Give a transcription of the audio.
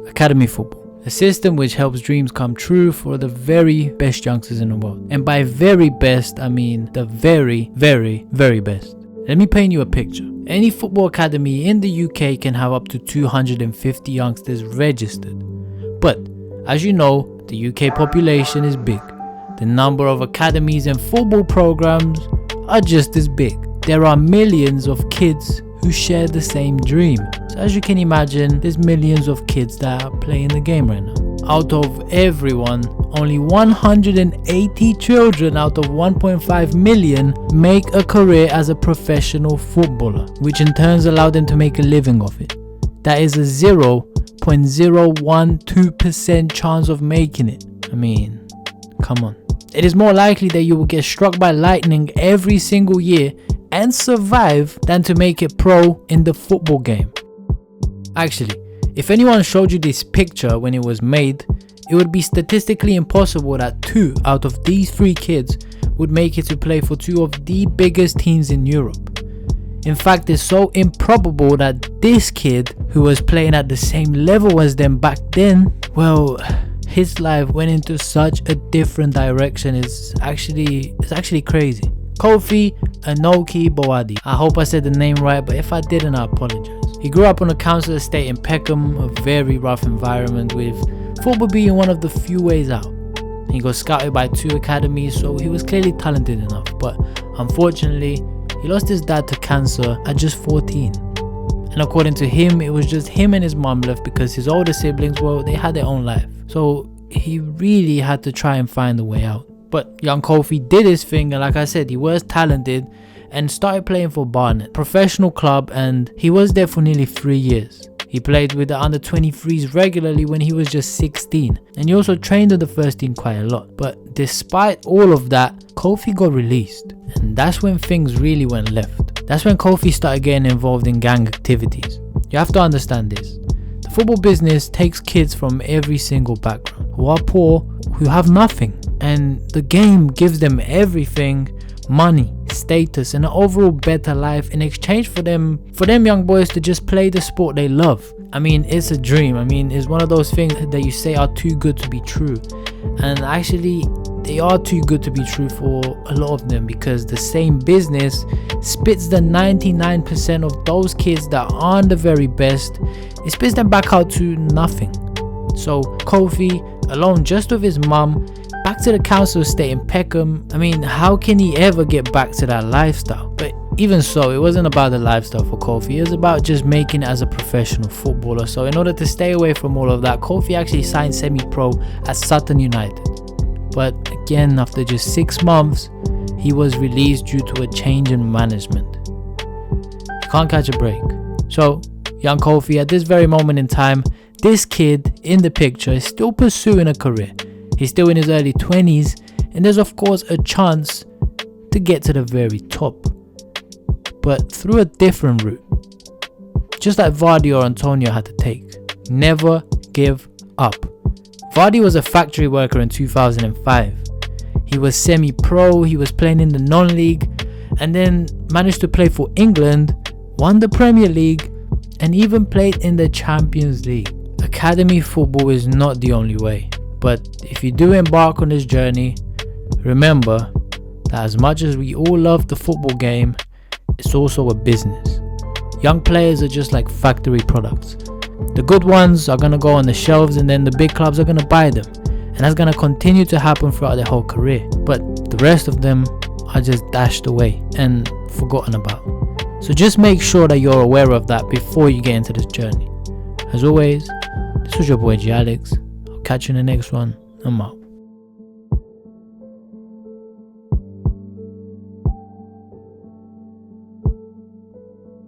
Academy football. A system which helps dreams come true for the very best youngsters in the world. And by very best, I mean the very, very, very best. Let me paint you a picture. Any football academy in the UK can have up to 250 youngsters registered. But as you know, the UK population is big. The number of academies and football programs are just as big. There are millions of kids who share the same dream. So as you can imagine, there's millions of kids that are playing the game right now. Out of everyone, only 180 children out of 1.5 million make a career as a professional footballer, which in turn allow them to make a living of it. That is a 0.012% chance of making it. I mean, come on. It is more likely that you will get struck by lightning every single year and survive than to make it pro in the football game. Actually, if anyone showed you this picture when it was made, it would be statistically impossible that 2 out of these 3 kids would make it to play for 2 of the biggest teams in Europe. In fact, it's so improbable that this kid, who was playing at the same level as them back then, well, his life went into such a different direction. It's actually crazy. Kofi Anoyke-Boadi. I hope I said the name right, but if I didn't, I apologize. He grew up on a council estate in Peckham, a very rough environment, with football being one of the few ways out. He got scouted by 2 academies, so he was clearly talented enough, but unfortunately, he lost his dad to cancer at just 14. And according to him, it was just him and his mum left because his older siblings, well, they had their own life. So he really had to try and find a way out. But young Kofi did his thing, and like I said, he was talented and started playing for Barnet, professional club, and he was there for nearly 3 years. He played with the under 23s regularly when he was just 16, and he also trained in the first team quite a lot. But despite all of that, Kofi got released, and that's when things really went left. That's when Kofi started getting involved in gang activities. You have to understand this. The football business takes kids from every single background, who are poor, who have nothing, and the game gives them everything: money, status, and an overall better life in exchange for them young boys to just play the sport they love. I mean, it's a dream. I mean, it's one of those things that you say are too good to be true, and actually they are too good to be true for a lot of them, because the same business spits the 99% of those kids that aren't the very best, it spits them back out to nothing. So Kofi, alone just with his mum, back to the council estate in Peckham. I mean, how can he ever get back to that lifestyle? But even so, it wasn't about the lifestyle for Kofi. It was about just making it as a professional footballer. So in order to stay away from all of that, Kofi actually signed semi-pro at Sutton United. But again, after just 6 months, he was released due to a change in management. You can't catch a break. So young Kofi, at this very moment in time, this kid in the picture is still pursuing a career. He's still in his early 20s, and there's of course a chance to get to the very top, but through a different route, just like Vardy or Antonio had to take. Never give up. Vardy was a factory worker in 2005. He was semi-pro, he was playing in the non-league, and then managed to play for England, won the Premier League, and even played in the Champions League. Academy football is not the only way. But if you do embark on this journey, remember that as much as we all love the football game, it's also a business. Young players are just like factory products. The good ones are going to go on the shelves, and then the big clubs are going to buy them. And that's going to continue to happen throughout their whole career. But the rest of them are just dashed away and forgotten about. So just make sure that you're aware of that before you get into this journey. As always, this was your boy G Alex. Catch you in the next one. I'm out.